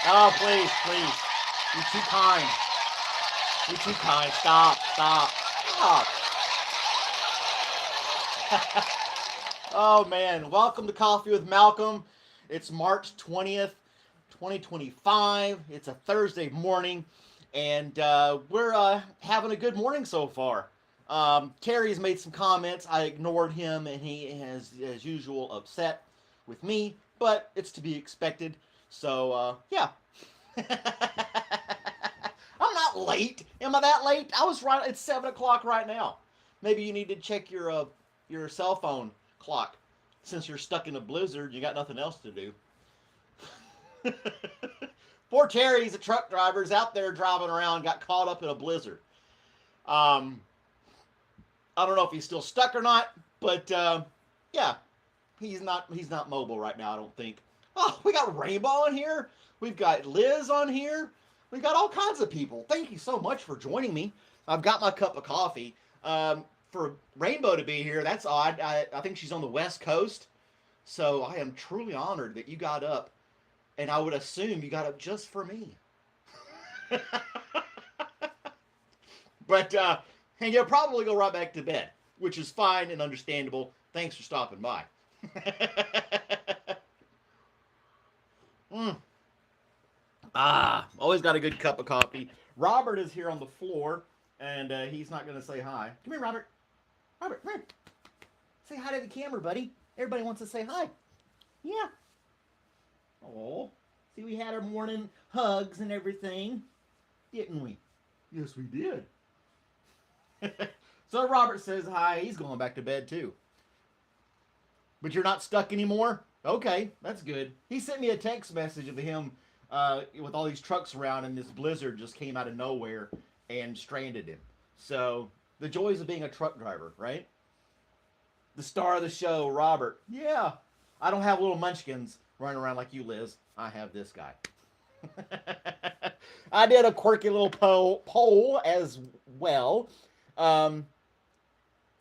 Oh, please, please. You're too kind. You're too kind. Stop, stop, stop. Oh, man. Welcome to Coffee with Malcolm. It's March 20th, 2025. It's a Thursday morning, and we're having a good morning so far. Terry's made some comments. I ignored him, and he is, as usual, upset with me, but it's to be expected. So, yeah. I'm not late. Am I that late? I was right. It's 7 o'clock right now. Maybe you need to check your cell phone clock. Since you're stuck in a blizzard, you got nothing else to do. Poor Terry's a truck driver. He's out there driving around, got caught up in a blizzard. Um, I don't know if he's still stuck or not, but yeah, he's not mobile right now. I don't think. Oh, we got Rainbow in here. We've got Liz on here. We've got all kinds of people. Thank you so much for joining me. I've got my cup of coffee. For Rainbow to be here, that's odd. I think she's on the West Coast, so I am truly honored that you got up, and I would assume you got up just for me. But and you'll probably go right back to bed, which is fine and understandable. Thanks for stopping by. mm. Always got a good cup of coffee. Robert is here on the floor, and he's not going to say hi. Come here, Robert. Robert, come here. Say hi to the camera, buddy. Everybody wants to say hi. Yeah. Oh, see, we had our morning hugs and everything, didn't we? Yes, we did. So Robert says hi. He's going back to bed too. But you're not stuck anymore? Okay, that's good. He sent me a text message of him with all these trucks around, and this blizzard just came out of nowhere and stranded him. So the joys of being a truck driver, right? The star of the show, Robert. Yeah, I don't have little munchkins running around like you, Liz. I have this guy. I did a quirky little poll as well. Um,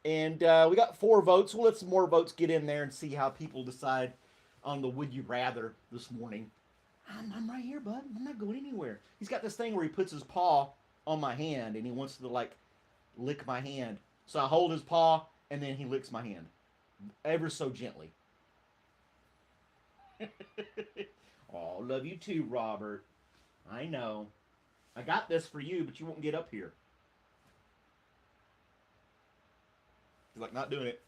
and we got 4 votes. We'll let some more votes get in there and see how people decide on the would you rather this morning. I'm right here, bud. I'm not going anywhere. He's got this thing where he puts his paw on my hand and he wants to like lick my hand. So I hold his paw and then he licks my hand ever so gently. Oh, love you too, Robert. I know. I got this for you, but you won't get up here. He's like, not doing it.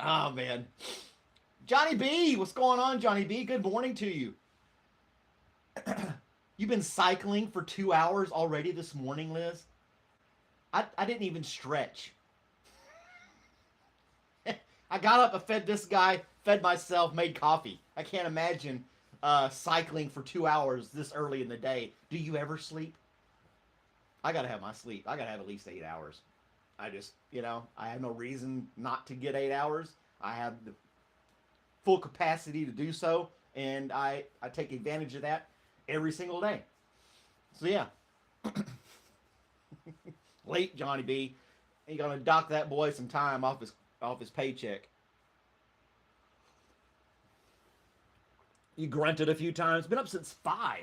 Oh, man. Johnny B, what's going on, Johnny B? Good morning to you. You've been cycling for 2 hours already this morning, Liz? I didn't even stretch. I got up, I fed this guy, fed myself, made coffee. I can't imagine cycling for 2 hours this early in the day. Do you ever sleep? I gotta have my sleep. I gotta have at least 8 hours. I just, I have no reason not to get 8 hours. I have the full capacity to do so, and I take advantage of that every single day. So yeah. Late, Johnny B. You're gonna dock that boy some time off his paycheck. You grunted a few times. Been up since 5.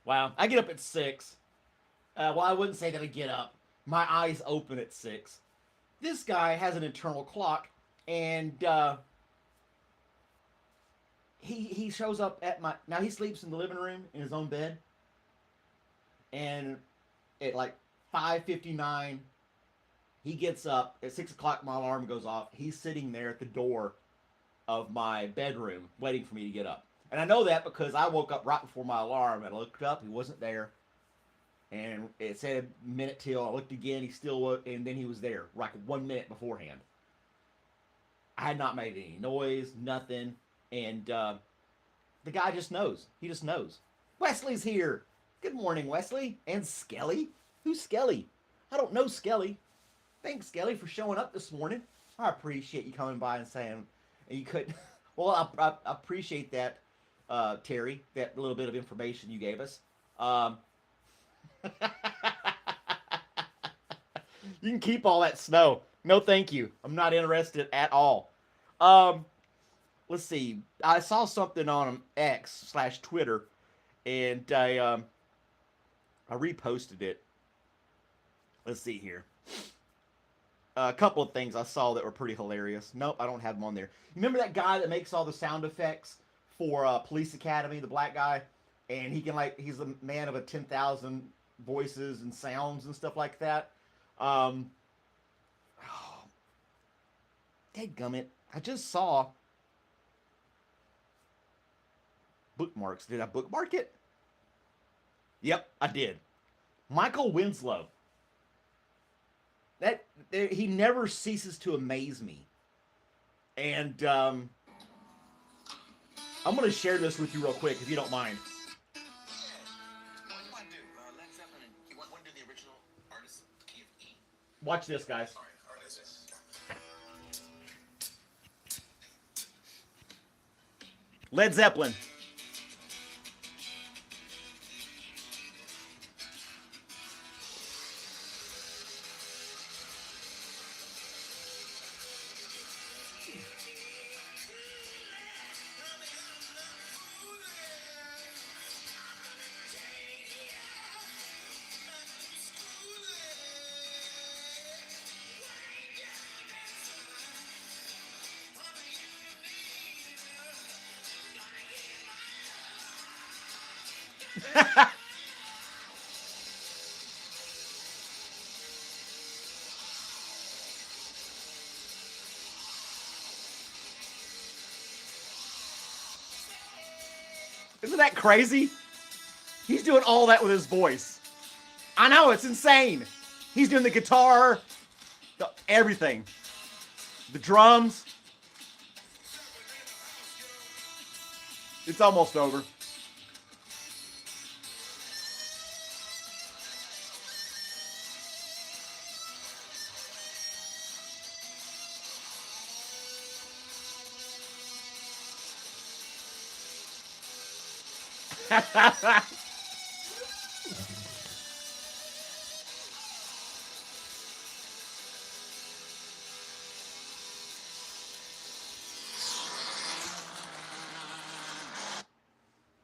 Wow. I get up at 6. Well, I wouldn't say that I get up. My eyes open at 6. This guy has an internal clock, and he shows up at my. Now he sleeps in the living room in his own bed, and at like 5:59, he gets up. At 6 o'clock, my alarm goes off. He's sitting there at the door of my bedroom, waiting for me to get up. And I know that because I woke up right before my alarm, and I looked up. He wasn't there. And it said a minute till. I looked again. He still was, and then he was there, like 1 minute beforehand. I had not made any noise, nothing, and the guy just knows. He just knows. Wesley's here. Good morning, Wesley. And Skelly. Who's Skelly? I don't know Skelly. Thanks, Skelly, for showing up this morning. I appreciate you coming by and saying you could. Well, I appreciate that, Terry. That little bit of information you gave us. You can keep all that snow. No, thank you. I'm not interested at all. let's see. I saw something on X/Twitter, and I reposted it. Let's see here. A couple of things I saw that were pretty hilarious. Nope, I don't have them on there. Remember that guy that makes all the sound effects for Police Academy, the black guy, and he can he's a man of a 10,000 voices and sounds and stuff like that. Um, oh, dadgummit, I just saw bookmarks. Did I bookmark it? Yep, I did. Michael Winslow. He never ceases to amaze me, and I'm gonna share this with you real quick if you don't mind. Watch this, guys. Led Zeppelin. Isn't that crazy? He's doing all that with his voice. I know, it's insane. He's doing the guitar, everything. The drums. It's almost over.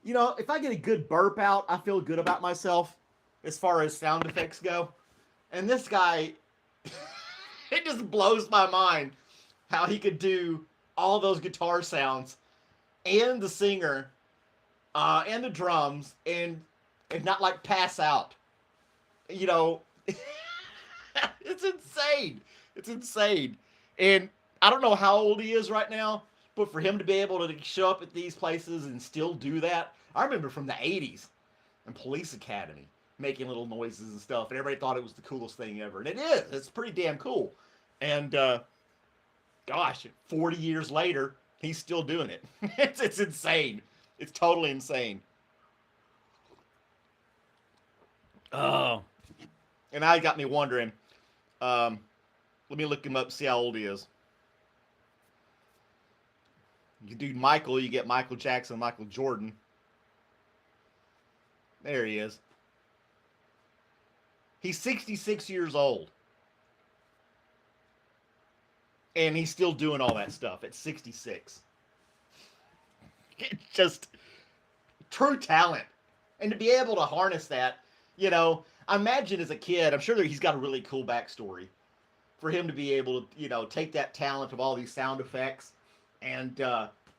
You know, if I get a good burp out, I feel good about myself as far as sound effects go. And this guy, it just blows my mind how he could do all those guitar sounds and the singer and the drums and not like pass out. You know, it's insane. It's insane. And I don't know how old he is right now, but for him to be able to show up at these places and still do that, I remember from the 80s and Police Academy making little noises and stuff, and everybody thought it was the coolest thing ever. And it is. It's pretty damn cool. And gosh, 40 years later, he's still doing it. It's insane. It's totally insane. Oh. And now it got me wondering. Let me look him up, see how old he is. You do Michael, you get Michael Jackson, Michael Jordan. There he is. He's 66 years old. And he's still doing all that stuff at 66. It's just true talent. And to be able to harness that, you know, I imagine as a kid, I'm sure that he's got a really cool backstory for him to be able to, you know, take that talent of all these sound effects and,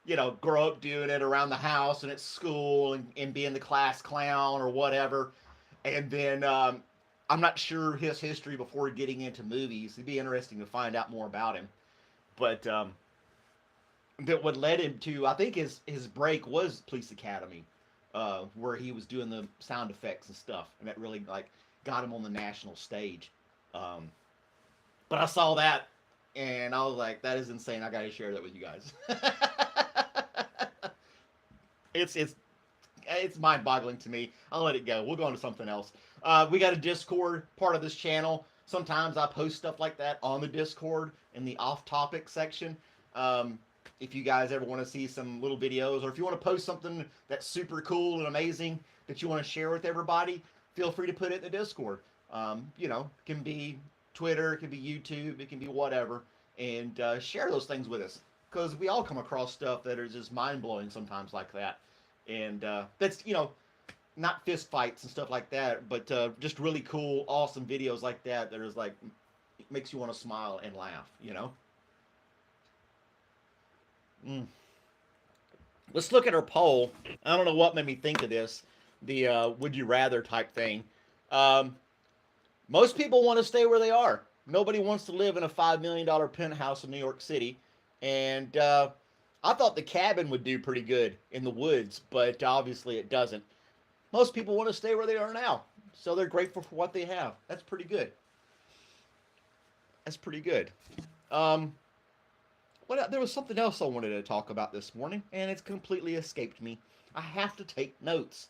you know, grow up doing it around the house and at school and being the class clown or whatever. And then I'm not sure his history before getting into movies. It'd be interesting to find out more about him. But that what led him to, I think his break was Police Academy, where he was doing the sound effects and stuff. And that really, like, got him on the national stage. But I saw that, and I was like, that is insane. I got to share that with you guys. It's mind-boggling to me. I'll let it go. We'll go on to something else. We got a Discord part of this channel. Sometimes I post stuff like that on the Discord in the off-topic section. If you guys ever want to see some little videos, or if you want to post something that's super cool and amazing that you want to share with everybody, feel free to put it in the Discord. You know, it can be Twitter, it can be YouTube, it can be whatever. And share those things with us. because we all come across stuff that are just mind blowing sometimes like that, and that's not fist fights and stuff like that, but just really cool, awesome videos like that that is like it makes you want to smile and laugh. Mm. Let's look at our poll. I don't know what made me think of this. The would you rather type thing. Um, Most people want to stay where they are. Nobody wants to live in a $5 million penthouse in New York City. And I thought the cabin would do pretty good in the woods, but obviously it doesn't. Most people want to stay where they are now. So they're grateful for what they have. That's pretty good. That's pretty good. Um, there was something else I wanted to talk about this morning, and it's completely escaped me. I have to take notes.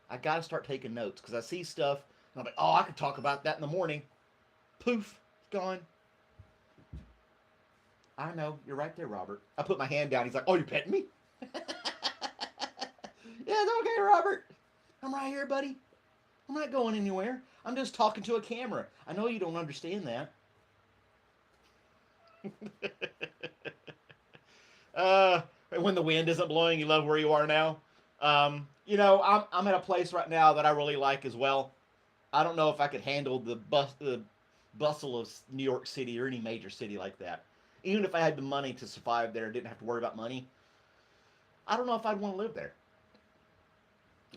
I got to start taking notes because I see stuff, and I'm like, oh, I could talk about that in the morning. Poof, it's gone. I know, you're right there, Robert. I put my hand down. He's like, oh, you're petting me? Yeah, it's okay, Robert. I'm right here, buddy. I'm not going anywhere. I'm just talking to a camera. I know you don't understand that. When the wind isn't blowing, you love where you are now. I'm at a place right now that I really like as well. I don't know if I could handle the bustle of New York City or any major city like that. Even if I had the money to survive there and didn't have to worry about money, I don't know if I'd want to live there.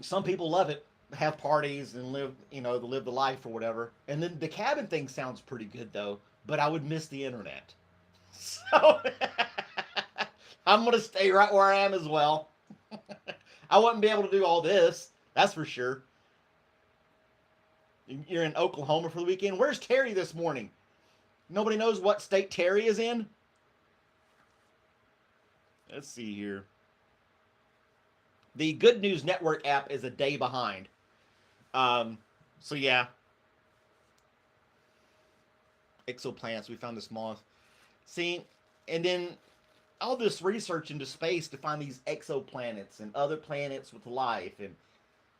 Some people love it, have parties and live the life or whatever. And then the cabin thing sounds pretty good though, but I would miss the internet. So I'm gonna stay right where I am as well. I wouldn't be able to do all this, that's for sure. You're in Oklahoma for the weekend. Where's Terry this morning? Nobody knows what state Terry is in? Let's see here. The Good News Network app is a day behind. So yeah. Exoplanets, we found the smallest. See, and then all this research into space to find these exoplanets and other planets with life, and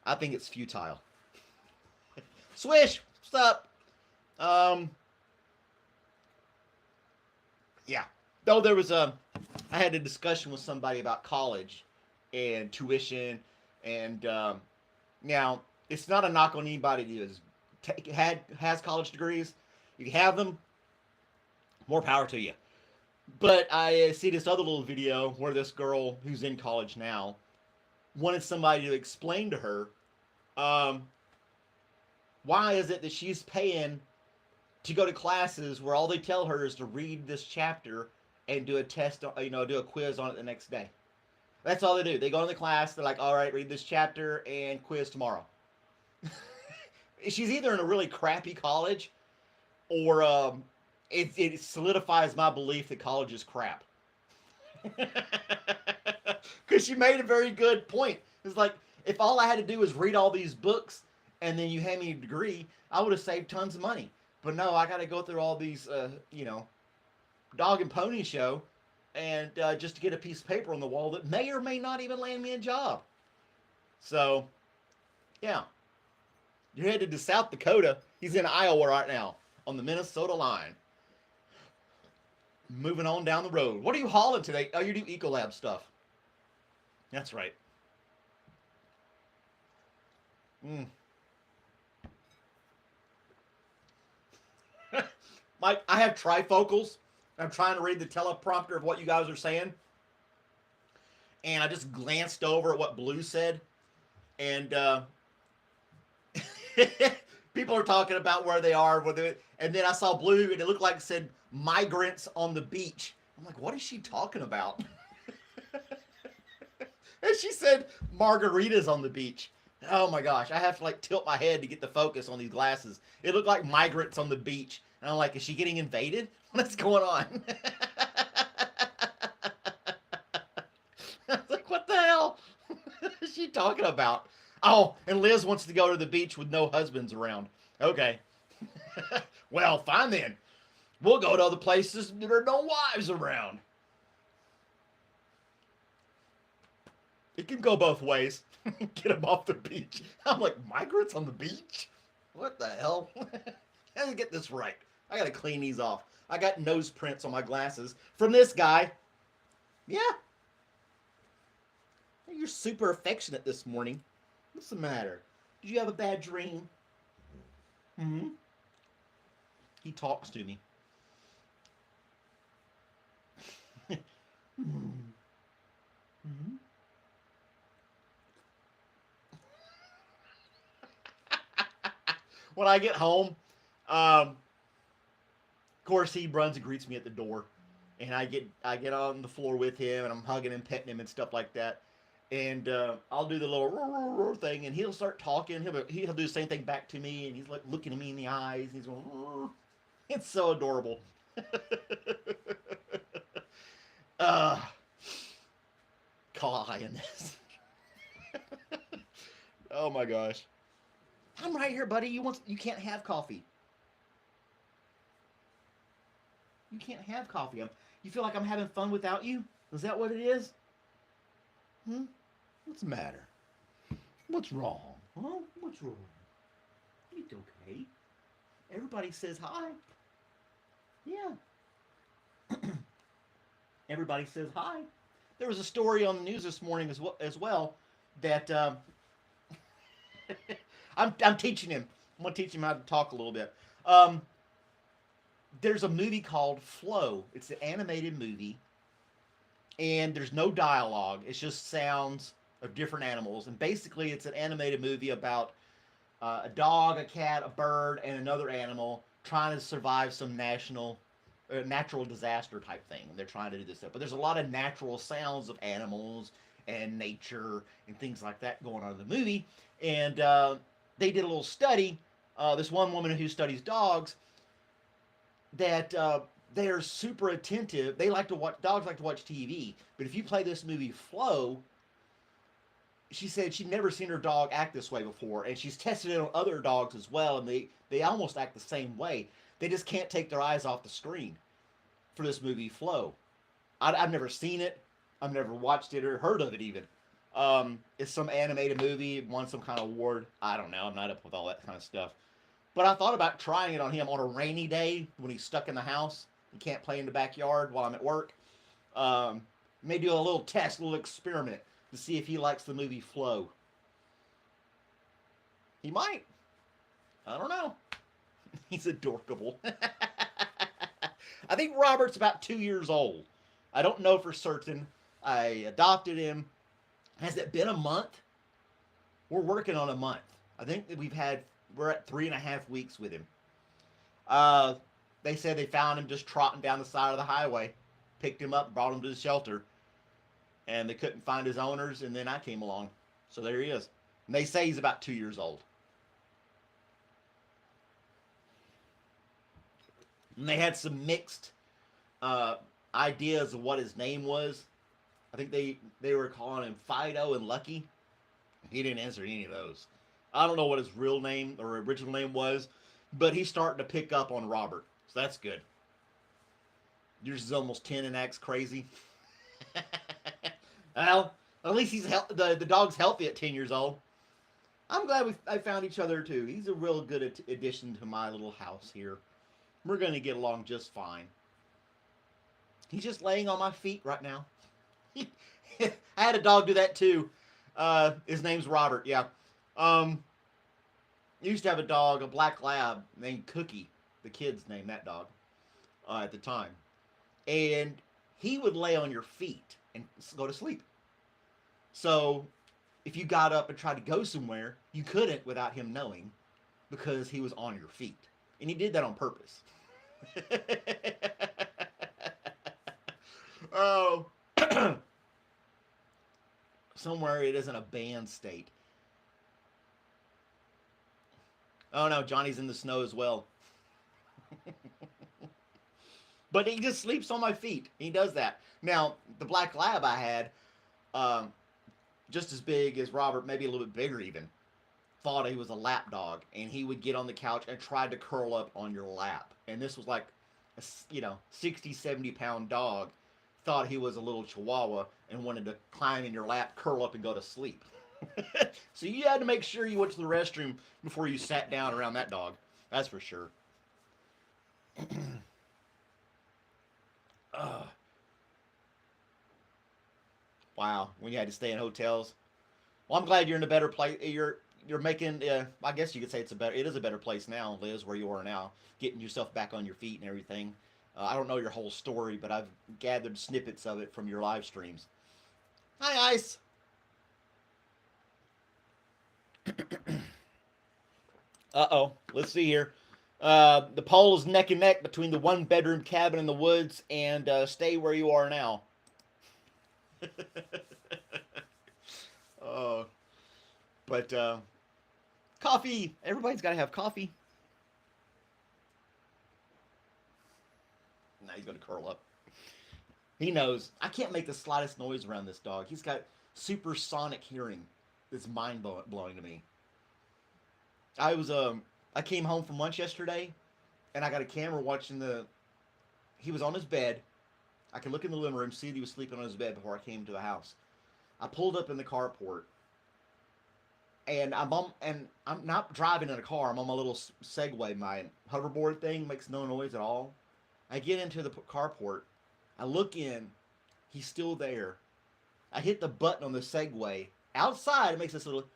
I think it's futile. Swish, what's up? Yeah. Though I had a discussion with somebody about college and tuition, and now it's not a knock on anybody who has college degrees. You have them, more power to you. But I see this other little video where this girl who's in college now wanted somebody to explain to her why is it that she's paying to go to classes where all they tell her is to read this chapter and do a test, do a quiz on it the next day. That's all they do. They go in the class, they're like, all right, read this chapter and quiz tomorrow. She's either in a really crappy college or it solidifies my belief that college is crap. Because she made a very good point. It's like, if all I had to do was read all these books and then you hand me a degree, I would have saved tons of money. But no, I got to go through all these, dog and pony show and just to get a piece of paper on the wall that may or may not even land me a job. So, yeah. You're headed to South Dakota. He's in Iowa right now on the Minnesota line. Moving on down the road. What are you hauling today? Oh, you do Ecolab stuff. That's right. Mike, I have trifocals. I'm trying to read the teleprompter of what you guys are saying. And I just glanced over at what Blue said. And people are talking about where they are. And then I saw Blue, and it looked like it said migrants on the beach. I'm like, what is she talking about? And she said margaritas on the beach. Oh my gosh, I have to tilt my head to get the focus on these glasses. It looked like migrants on the beach. And I'm like, is she getting invaded? What's going on? I was like, what the hell is she talking about? Oh, and Liz wants to go to the beach with no husbands around. Okay. Well, fine then. We'll go to other places that are no wives around. It can go both ways. Get them off the beach. I'm like, migrants on the beach? What the hell? I gotta get this right. I gotta clean these off. I got nose prints on my glasses from this guy. Yeah. You're super affectionate this morning. What's the matter? Did you have a bad dream? Hmm. He talks to me. Hmm. When I get home, of course he runs and greets me at the door, and I get on the floor with him, and I'm hugging him, petting him, and stuff like that. And I'll do the little roar, roar, roar thing, and he'll start talking. He'll do the same thing back to me, and he's like looking at me in the eyes. And he's going, roar. It's so adorable. uh, Lioness. Oh my gosh. I'm right here, buddy. You can't have coffee. You can't have coffee. You feel like I'm having fun without you? Is that what it is? Hmm? What's the matter? What's wrong? Huh? What's wrong? It's okay. Everybody says hi. Yeah. Everybody says hi. There was a story on the news this morning as well that I'm teaching him. I'm gonna teach him how to talk a little bit. Um, there's a movie called Flow. It's an animated movie, and there's no dialogue. It's just sounds of different animals, and basically, it's an animated movie about a dog, a cat, a bird, and another animal trying to survive some natural disaster type thing. They're trying to do this stuff, but there's a lot of natural sounds of animals and nature and things like that going on in the movie. And they did a little study. This one woman who studies dogs that they're super attentive. They like to watch dogs like to watch TV, but if you play this movie Flow, she said she'd never seen her dog act this way before, and she's tested it on other dogs as well, and they almost act the same way. They just can't take their eyes off the screen for this movie Flow. I've never seen it. I've never watched it or heard of it even. It's some animated movie, won some kind of award. I don't know. I'm not up with all that kind of stuff. But I thought about trying it on him on a rainy day when he's stuck in the house. He can't play in the backyard while I'm at work. Um, May do a little test, a little experiment to see if he likes the movie Flow. He might. I don't know. He's adorable. I think Robert's about 2 years old. I don't know for certain. I adopted him. Has it been a month? We're working on a month. I think that we're at 3.5 weeks with him. Uh, they said they found him just trotting down the side of the highway, picked him up, brought him to the shelter, and they couldn't find his owners, and then I came along. So there he is. And they say he's about 2 years old. And they had some mixed uh, ideas of what his name was. I think they were calling him Fido and Lucky. He didn't answer any of those. I don't know what his real name or original name was, but he's starting to pick up on Robert, so that's good. Yours is almost 10 and acts crazy. Well, at least the dog's healthy at 10 years old. I'm glad I found each other too. He's a real good addition to my little house here. We're going to get along just fine. He's just laying on my feet right now. I had a dog do that too. His name's Robert. Yeah. Used to have a dog, a black lab named Cookie. The kids named that dog at the time, and he would lay on your feet and go to sleep. So if you got up and tried to go somewhere, you couldn't without him knowing because he was on your feet, and he did that on purpose. Oh. Somewhere it isn't a banned state. Oh no, Johnny's in the snow as well. But he just sleeps on my feet. He does that. Now, the black lab I had, um, just as big as Robert, maybe a little bit bigger even, thought he was a lap dog. And he would get on the couch and try to curl up on your lap. And this was like a 60, 70-pound dog. Thought he was a little chihuahua and wanted to climb in your lap, curl up, and go to sleep. So you had to make sure you went to the restroom before you sat down around that dog. That's for sure. uh, Wow, when you had to stay in hotels. Well, I'm glad you're in a better place. You're making. I guess you could say it is a better place now, Liz, where you are now, getting yourself back on your feet and everything. I don't know your whole story, but I've gathered snippets of it from your live streams. Hi, Ice. Uh-oh. Let's see here. The poll is neck and neck between the one bedroom cabin in the woods and stay where you are now. uh, but coffee. Everybody's got to have coffee. Now he's going to curl up. He knows. I can't make the slightest noise around this dog. He's got supersonic hearing. It's mind blowing to me. I came home from lunch yesterday, and I got a camera watching the. He was on his bed. I could look in the living room, see that he was sleeping on his bed before I came to the house. I pulled up in the carport, and I'm not driving in a car. I'm on my little Segway. My hoverboard thing makes no noise at all. I get into the carport. I look in. He's still there. I hit the button on the Segway. Outside, it makes this little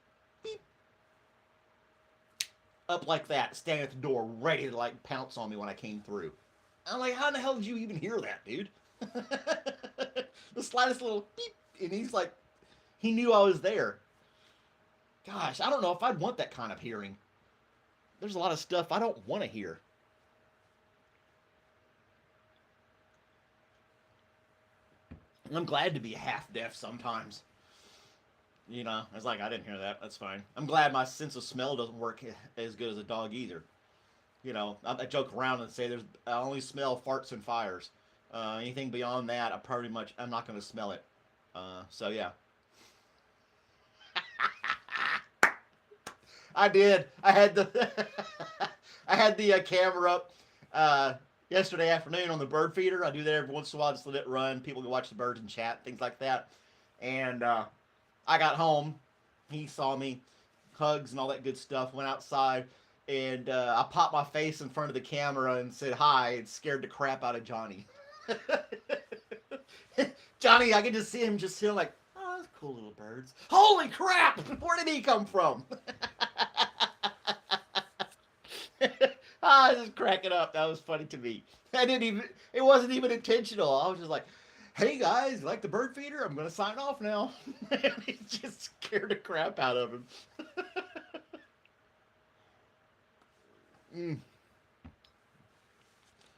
beep. Up like that, standing at the door, ready to like pounce on me when I came through. I'm like, how in the hell did you even hear that, dude? The slightest little beep, and he's like, he knew I was there. Gosh, I don't know if I'd want that kind of hearing. There's a lot of stuff I don't want to hear. I'm glad to be half deaf sometimes. You know, it's like, I didn't hear that. That's fine. I'm glad my sense of smell doesn't work as good as a dog either. You know, I joke around and say I only smell farts and fires. Anything beyond that, I'm not going to smell it. So yeah. I did. I had the I had the camera up yesterday afternoon on the bird feeder. I do that every once in a while, just let it run. People can watch the birds and chat, things like that. And I got home. He saw me, hugs and all that good stuff. Went outside, and I popped my face in front of the camera and said hi. And scared the crap out of Johnny. Johnny, I can just see him just sitting like, oh, those cool little birds. Holy crap! Where did he come from? I was just cracking up. That was funny to me. It wasn't even intentional. I was just like, hey guys, you like the bird feeder? I'm going to sign off now. And he just scared the crap out of him.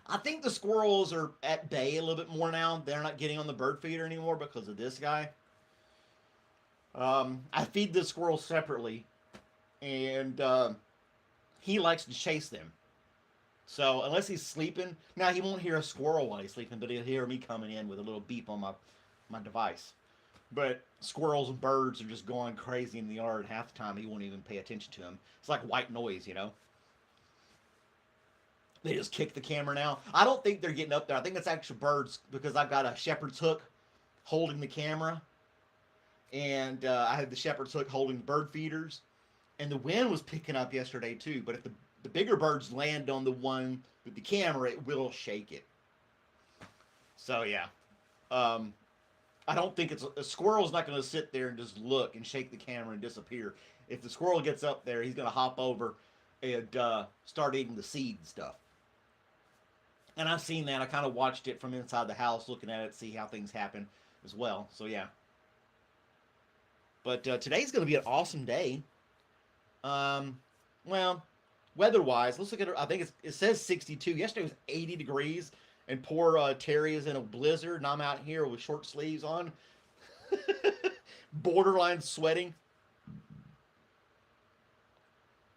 I think the squirrels are at bay a little bit more now. They're not getting on the bird feeder anymore because of this guy. I feed the squirrels separately, and he likes to chase them. So unless he's sleeping, now he won't hear a squirrel while he's sleeping, but he'll hear me coming in with a little beep on my device. But squirrels and birds are just going crazy in the yard. Half the time he won't even pay attention to them. It's like white noise, you know. They just kick the camera now. I don't think they're getting up there. I think it's actual birds because I've got a shepherd's hook holding the camera. And I had the shepherd's hook holding the bird feeders. And the wind was picking up yesterday too. But if the bigger birds land on the one with the camera, it will shake it. So yeah. I don't think a squirrel's not going to sit there and just look and shake the camera and disappear. If the squirrel gets up there, he's going to hop over and start eating the seed and stuff. And I've seen that. I kind of watched it from inside the house, looking at it, see how things happen as well. So yeah. But today's going to be an awesome day. Well, weather-wise, let's look at it. I think it says 62. Yesterday was 80 degrees, and poor Terry is in a blizzard, and I'm out here with short sleeves on, borderline sweating.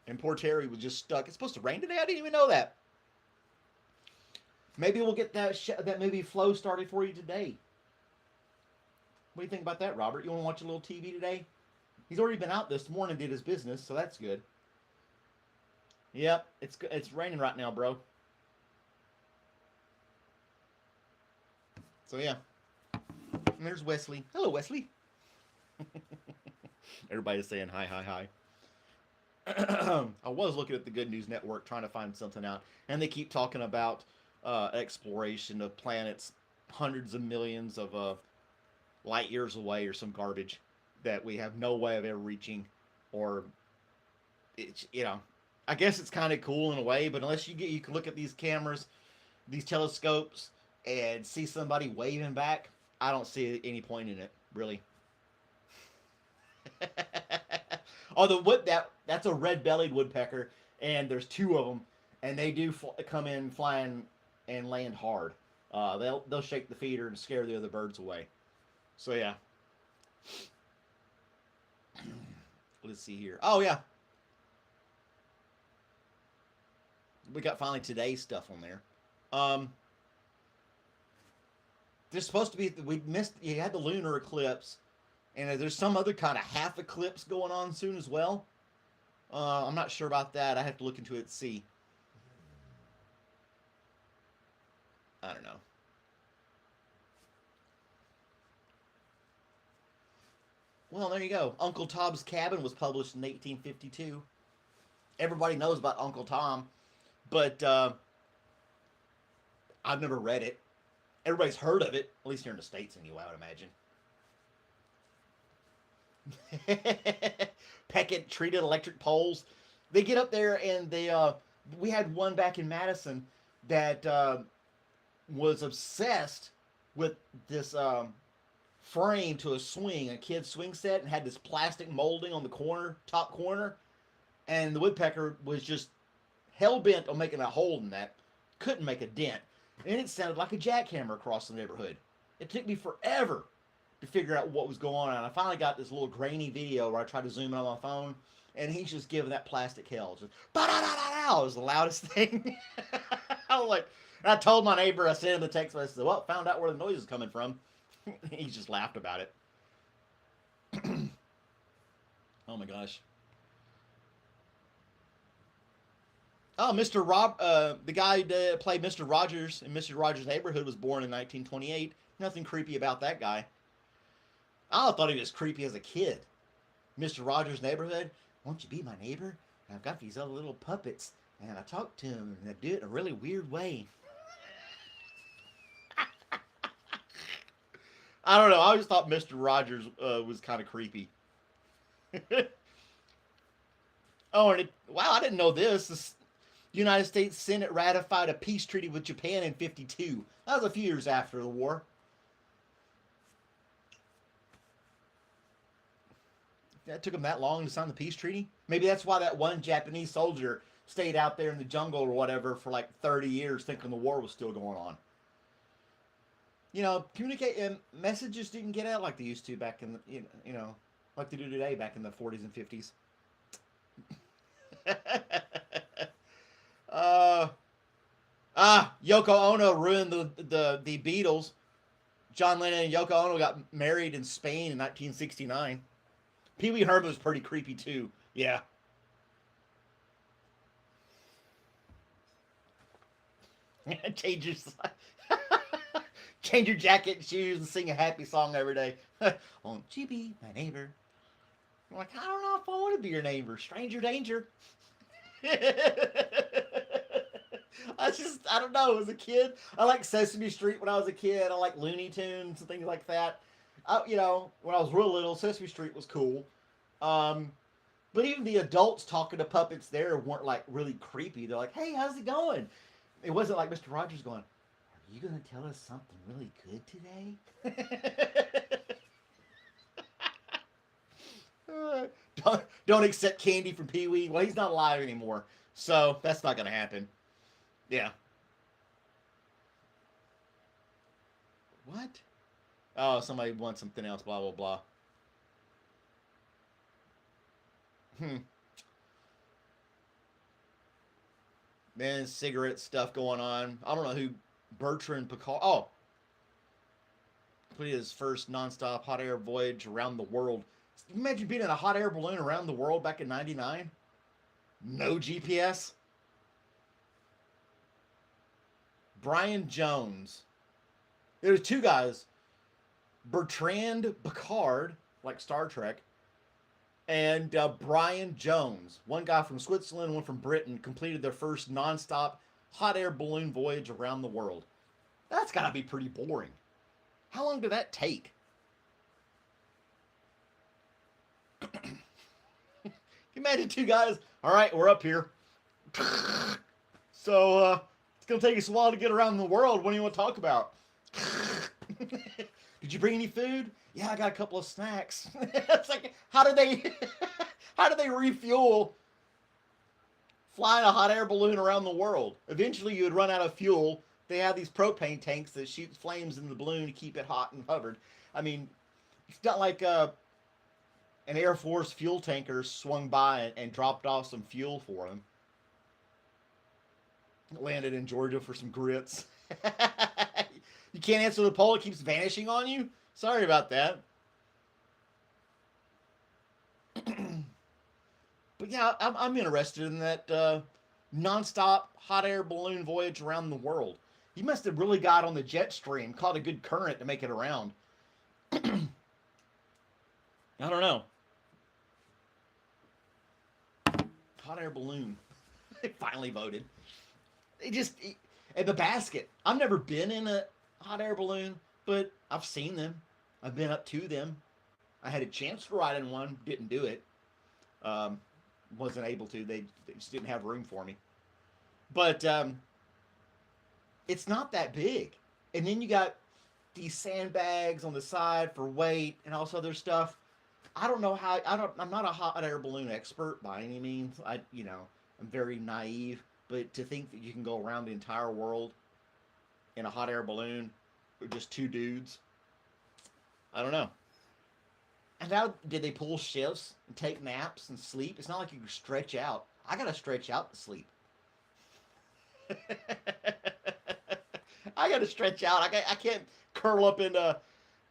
And poor Terry was just stuck. It's supposed to rain today? I didn't even know that. Maybe we'll get that movie Flow started for you today. What do you think about that, Robert? You want to watch a little TV today? He's already been out this morning, did his business, so that's good. Yep, it's raining right now, bro. So yeah. And there's Wesley. Hello, Wesley. Everybody's saying hi, hi, hi. I was looking at the Good News Network trying to find something out, and they keep talking about exploration of planets, hundreds of millions of light years away or some garbage that we have no way of ever reaching, or it's, I guess it's kind of cool in a way, but unless you can look at these cameras, these telescopes, and see somebody waving back, I don't see any point in it, really. Although that's a red-bellied woodpecker, and there's two of them, and they do come in flying and land hard. They'll shake the feeder and scare the other birds away. So yeah. Let's see here. Oh yeah, we got finally today's stuff on there. There's supposed to be, we missed. You had the lunar eclipse, and there's some other kind of half eclipse going on soon as well. I'm not sure about that. I have to look into it and see. I don't know. Well, there you go. Uncle Tom's Cabin was published in 1852. Everybody knows about Uncle Tom, but I've never read it. Everybody's heard of it, at least here in the States anyway, I would imagine. Peckett treated electric poles. They get up there and we had one back in Madison that was obsessed with this frame to a kid's swing set, and had this plastic molding on the top corner. And the woodpecker was just hell bent on making a hole in that. Couldn't make a dent. And it sounded like a jackhammer across the neighborhood. It took me forever to figure out what was going on. I finally got this little grainy video where I tried to zoom in on my phone, and he's just giving that plastic hell. Just ba-da-da-da-da. It was the loudest thing. I was like, I told my neighbor, I sent him the text message, well, found out where the noise is coming from. He just laughed about it. Oh my gosh. Oh, the guy that played Mr. Rogers in Mr. Rogers' Neighborhood was born in 1928. Nothing creepy about that guy. I thought he was creepy as a kid. Mr. Rogers' Neighborhood, won't you be my neighbor? I've got these other little puppets, and I talk to them, and they do it in a really weird way. I don't know. I always thought Mr. Rogers was kind of creepy. Oh, and wow, I didn't know this. The United States Senate ratified a peace treaty with Japan in 1952. That was a few years after the war. That took them that long to sign the peace treaty? Maybe that's why that one Japanese soldier stayed out there in the jungle or whatever for like 30 years thinking the war was still going on. Messages didn't get out like they used to back in the, like they do today back in the 40s and 50s. Yoko Ono ruined the Beatles. John Lennon and Yoko Ono got married in Spain in 1969. Pee Wee Herman was pretty creepy too. Yeah. Change your jacket and shoes and sing a happy song every day. Won't you be my neighbor? I'm like, I don't know if I want to be your neighbor. Stranger danger. I don't know. As a kid, I liked Sesame Street when I was a kid. I liked Looney Tunes and things like that. When I was real little, Sesame Street was cool. But even the adults talking to puppets there weren't like really creepy. They're like, hey, how's it going? It wasn't like Mr. Rogers going, are you going to tell us something really good today? Don't accept candy from Pee Wee. Well, he's not alive anymore, so that's not going to happen. Yeah. What? Oh, somebody wants something else, blah, blah, blah. Man, cigarette stuff going on. I don't know who Bertrand Piccard. Oh, completed his first nonstop hot air voyage around the world. Imagine being in a hot air balloon around the world back in '99. No GPS. Brian Jones. There's two guys. Bertrand Piccard, like Star Trek, and Brian Jones. One guy from Switzerland, one from Britain, completed their first nonstop hot air balloon voyage around the world. That's got to be pretty boring. How long did that take? Imagine two guys. All right, we're up here. So it's gonna take us a while to get around the world. What do you want to talk about? Did you bring any food? Yeah, I got a couple of snacks. It's like, how do they, how do they refuel flying a hot air balloon around the world? Eventually, you would run out of fuel. They have these propane tanks that shoot flames in the balloon to keep it hot and hovered. I mean, it's not like an Air Force fuel tanker swung by and dropped off some fuel for them. Landed in Georgia for some grits. You can't answer the poll, it keeps vanishing on you? Sorry about that. But yeah, I'm interested in that nonstop hot air balloon voyage around the world. You must have really got on the jet stream, caught a good current to make it around. I don't know. Hot air balloon. They finally voted. They just, and the basket. I've never been in a hot air balloon, but I've seen them. I've been up to them. I had a chance to ride in one, didn't do it. Wasn't able to. They just didn't have room for me. But it's not that big. And then you got these sandbags on the side for weight and all this other stuff. I don't know how. I'm not a hot air balloon expert by any means. I'm very naive. But to think that you can go around the entire world in a hot air balloon with just two dudes, I don't know. And how did they pull shifts and take naps and sleep? It's not like you can stretch out. I gotta stretch out to sleep. I gotta stretch out. I can't curl up in a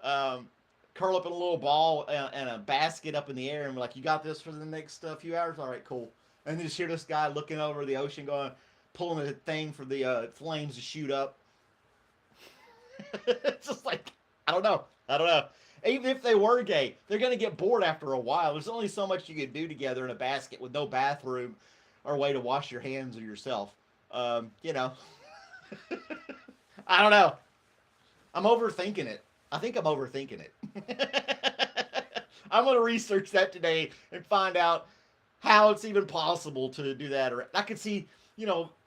little ball and a basket up in the air and be like, you got this for the next few hours? All right, cool. And then just hear this guy looking over the ocean, going, pulling the thing for the flames to shoot up. It's just like, I don't know. Even if they were gay, they're going to get bored after a while. There's only so much you can do together in a basket with no bathroom or way to wash your hands or yourself. I don't know. I'm overthinking it. I think I'm overthinking it. I'm going to research that today and find out how it's even possible to do that. Or I could see,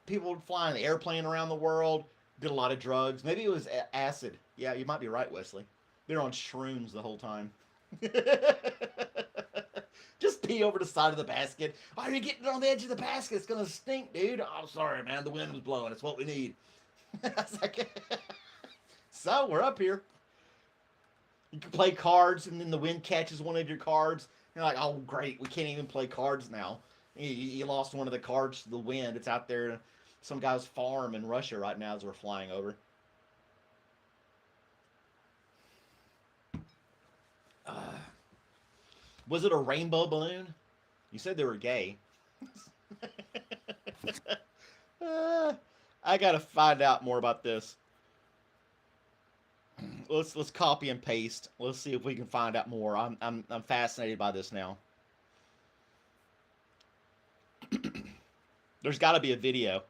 people flying the airplane around the world, did a lot of drugs. Maybe it was acid. Yeah, you might be right, Wesley. They're on shrooms the whole time. Just pee over the side of the basket. Oh, you're getting on the edge of the basket. It's going to stink, dude. Oh, sorry, man. The wind was blowing. It's what we need. So, we're up here. You can play cards, and then the wind catches one of your cards. You're like, oh, great. We can't even play cards now. You lost one of the cards to the wind. It's out there in some guy's farm in Russia right now as we're flying over. Was it a rainbow balloon? You said they were gay. I gotta find out more about this. Let's copy and paste. Let's see if we can find out more. I'm fascinated by this now. There's got to be a video.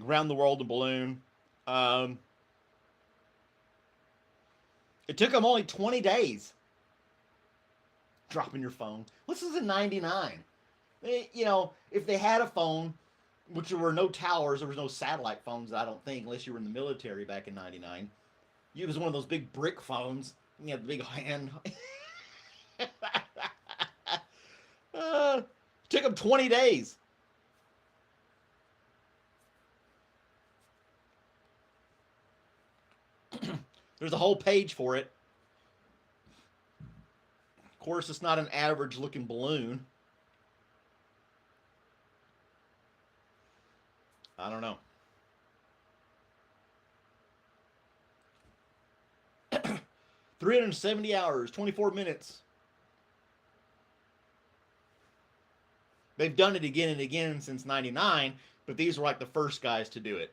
Around the world in balloon. It took them only 20 days. Dropping your phone. This is in 99. If they had a phone, which there were no towers, there was no satellite phones, I don't think, unless you were in the military back in 99. It was one of those big brick phones. You had the big hand. Took them 20 days. There's a whole page for it. Of course, it's not an average looking balloon. I don't know. 370 hours, 24 minutes. They've done it again and again since 99, but these were like the first guys to do it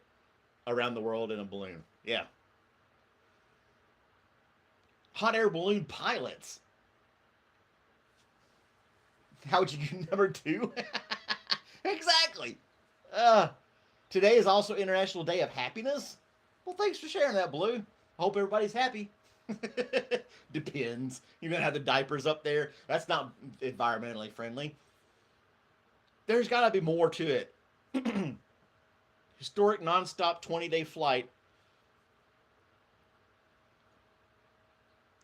around the world in a balloon. Yeah. Hot air balloon pilots. How would you get number 2? Exactly. Today is also International Day of Happiness. Well, thanks for sharing that, Blue. I hope everybody's happy. Depends. You're gonna have the diapers up there. That's not environmentally friendly. There's got to be more to it. Historic nonstop 20-day flight,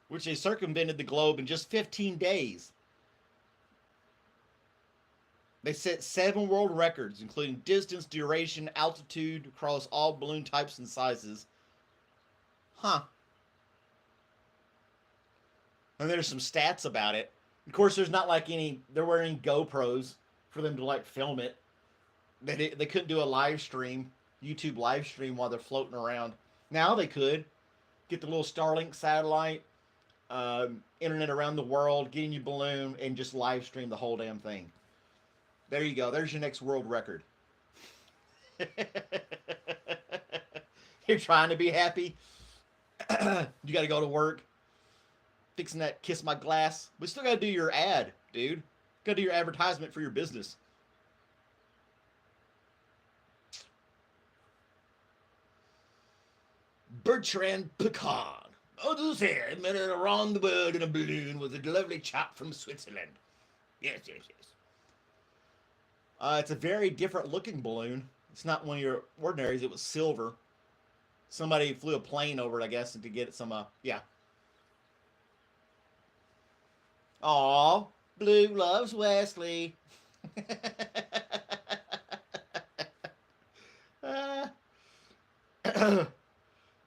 which they circumvented the globe in just 15 days. They set 7 world records, including distance, duration, altitude, across all balloon types and sizes. Huh. And there's some stats about it. Of course, there's not like there weren't any GoPros for them to like film it. They couldn't do a live stream, YouTube live stream while they're floating around. Now they could get the little Starlink satellite, internet around the world, get in your balloon, and just live stream the whole damn thing. There you go. There's your next world record. You're trying to be happy. You got to go to work. Fixing that kiss my glass. We still got to do your ad, dude. Got to do your advertisement for your business. Bertrand Picard. Others here met around the world in a balloon with a lovely chap from Switzerland. Yes. It's a very different looking balloon. It's not one of your ordinaries. It was silver. Somebody flew a plane over it, I guess, to get some, yeah. Aw, Blue loves Wesley.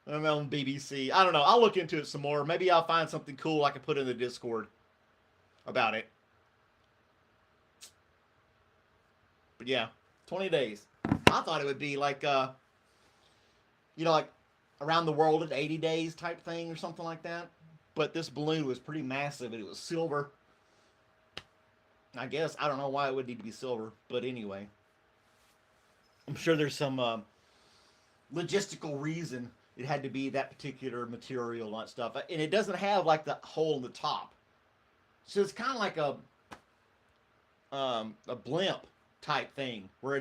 I'm on BBC. I don't know. I'll look into it some more. Maybe I'll find something cool I can put in the Discord about it. But yeah, 20 days. I thought it would be like, like around the world in 80 days type thing or something like that. But this balloon was pretty massive and it was silver. I guess. I don't know why it would need to be silver. But anyway. I'm sure there's some logistical reason it had to be that particular material and that stuff. And it doesn't have like the hole in the top. So it's kind of like a blimp type thing where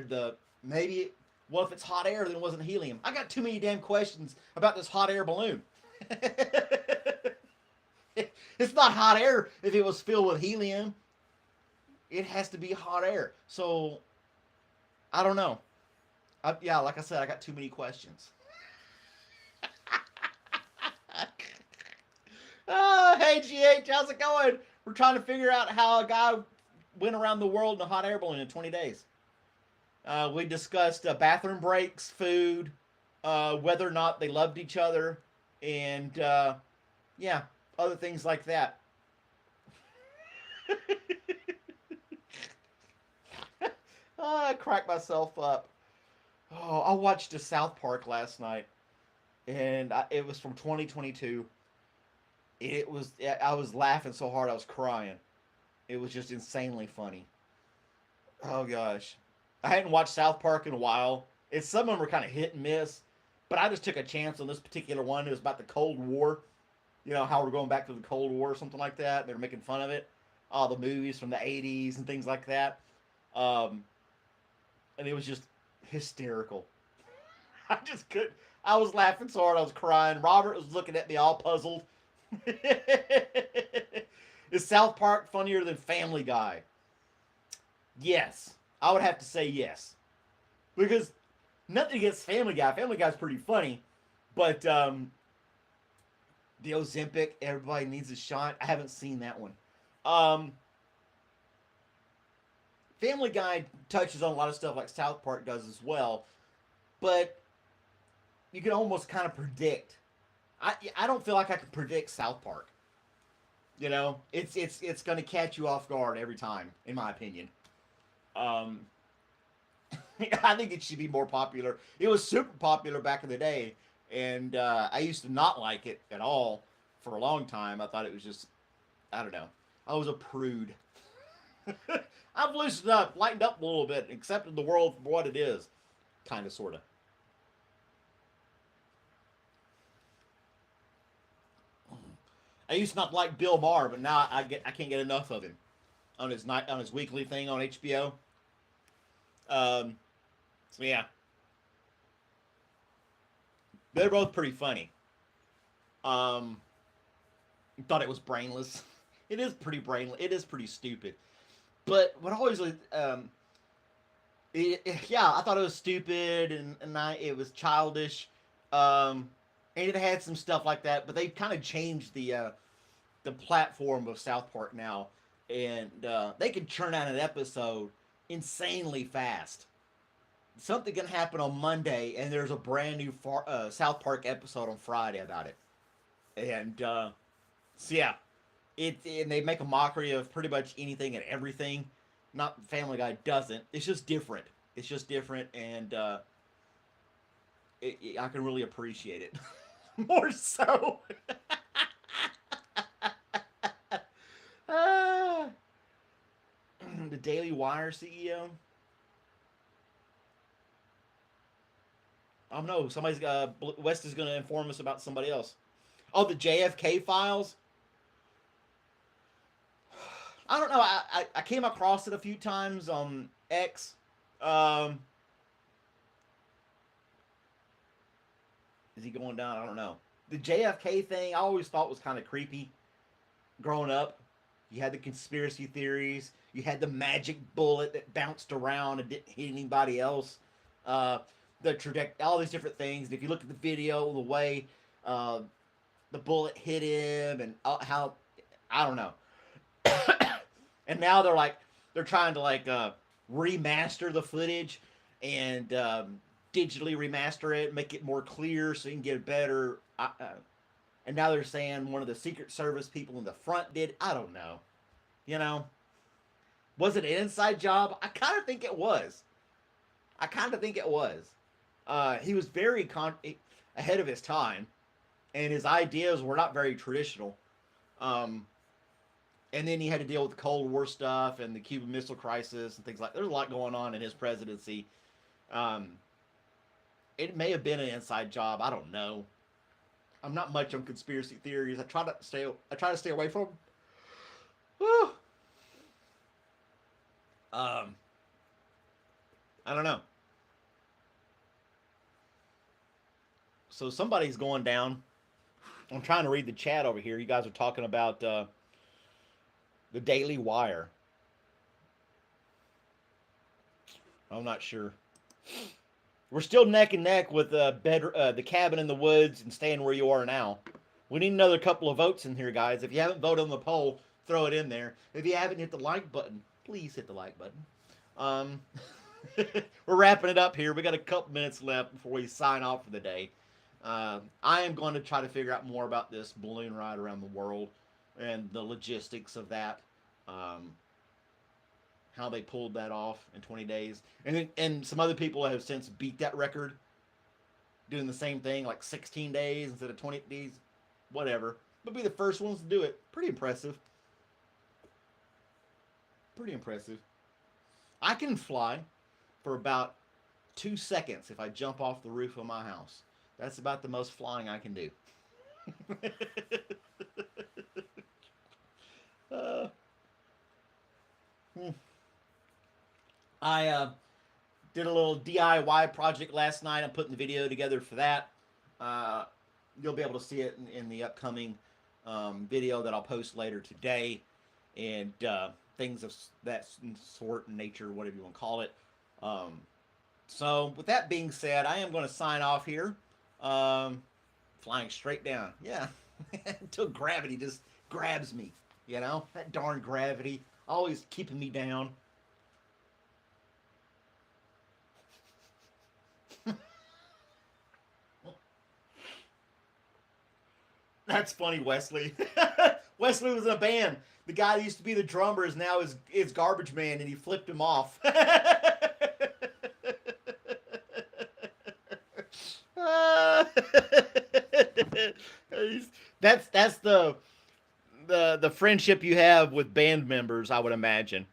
what if it's hot air then it wasn't helium? I got too many damn questions about this hot air balloon. It's not hot air if it was filled with helium. It has to be hot air. So I don't know. Like I said, I got too many questions. Oh, hey GH, how's it going? We're trying to figure out how a guy went around the world in a hot air balloon in 20 days. We discussed bathroom breaks, food, whether or not they loved each other, and other things like that. I cracked myself up. Oh, I watched a South Park last night, and it was from 2022. I was laughing so hard I was crying. It was just insanely funny. Oh gosh. I hadn't watched South Park in a while. Some of them were kind of hit and miss, but I just took a chance on this particular one. It was about the Cold War. You know, how we're going back to the Cold War or something like that. They were making fun of it. All the movies from the 80s and things like that. And it was just hysterical. I just couldn't. I was laughing so hard I was crying. Robert was looking at me all puzzled. Is South Park funnier than Family Guy? Yes. I would have to say yes. Because nothing against Family Guy. Family Guy's pretty funny. But the Ozempic, Everybody Needs a Shot. I haven't seen that one. Family Guy touches on a lot of stuff like South Park does as well. But you can almost kind of predict. I don't feel like I can predict South Park. You know, it's going to catch you off guard every time, in my opinion. I think it should be more popular. It was super popular back in the day, and I used to not like it at all for a long time. I thought it was just, I don't know. I was a prude. I've loosened up, lightened up a little bit, accepted the world for what it is. Kind of, sort of. I used to not like Bill Maher, but now I can't get enough of him on his weekly thing on HBO. So yeah, they're both pretty funny. thought it was brainless. It is pretty brainless. It is pretty stupid. But what always yeah, I thought it was stupid and it was childish. And it had some stuff like that, but they kind of changed the platform of South Park now, and they can churn out an episode insanely fast. Something can happen on Monday, and there's a brand new South Park episode on Friday about it. And so yeah, and they make a mockery of pretty much anything and everything. Not Family Guy doesn't. It's just different. It's just different, and I can really appreciate it more so. uh, the Daily Wire CEO. I don't know. West is going to inform us about somebody else. Oh, the JFK files. I don't know. I came across it a few times on X. Is he going down? I don't know. The JFK thing I always thought was kind of creepy. Growing up, you had the conspiracy theories. You had the magic bullet that bounced around and didn't hit anybody else. The trajectory, all these different things. And if you look at the video, the way the bullet hit him, and how I don't know. And now they're trying to remaster the footage and digitally remaster it, make it more clear so you can get a better. And now they're saying one of the Secret Service people in the front did. I don't know. You know, was it an inside job? I kind of think it was. He was very ahead of his time, and his ideas were not very traditional. And then he had to deal with the Cold War stuff and the Cuban Missile Crisis and things like that. There's a lot going on in his presidency. It may have been an inside job. I don't know. I'm not much on conspiracy theories. I try to stay away from them. Whew. I don't know. So somebody's going down. I'm trying to read the chat over here. You guys are talking about the Daily Wire. I'm not sure. We're still neck and neck with the Cabin in the Woods and Staying Where You Are Now. We need another couple of votes in here, guys. If you haven't voted on the poll, throw it in there. If you haven't hit the like button, please hit the like button. We're wrapping it up here. We got a couple minutes left before we sign off for the day. I am going to try to figure out more about this balloon ride around the world and the logistics of that. How they pulled that off in 20 days. And some other people have since beat that record, doing the same thing, like 16 days instead of 20 days, whatever. But be the first ones to do it. Pretty impressive. Pretty impressive. I can fly for about 2 seconds if I jump off the roof of my house. That's about the most flying I can do. I did a little DIY project last night. I'm putting the video together for that. You'll be able to see it in the upcoming video that I'll post later today. And things of that sort and nature, whatever you want to call it. So with that being said, I am going to sign off here. Flying straight down. Yeah. Until gravity just grabs me. You know? That darn gravity. Always keeping me down. That's funny, Wesley. Wesley was in a band. The guy that used to be the drummer is now his garbage man, and he flipped him off. That's the friendship you have with band members, I would imagine.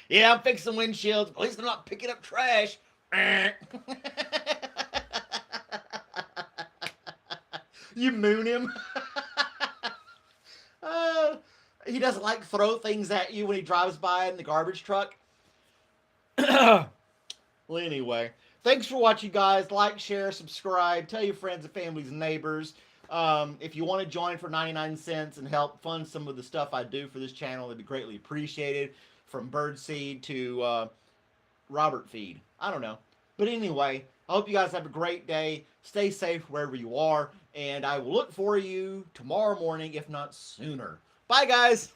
Yeah, I'm fixing windshields. At least I'm not picking up trash. You moon him. He doesn't like throw things at you when he drives by in the garbage truck. Well, anyway, thanks for watching, guys. Like, share, subscribe. Tell your friends and families and neighbors. If you want to join for 99 cents and help fund some of the stuff I do for this channel, it'd be greatly appreciated. From birdseed to Robert feed. I don't know. But anyway, I hope you guys have a great day. Stay safe wherever you are. And I will look for you tomorrow morning, if not sooner. Bye, guys.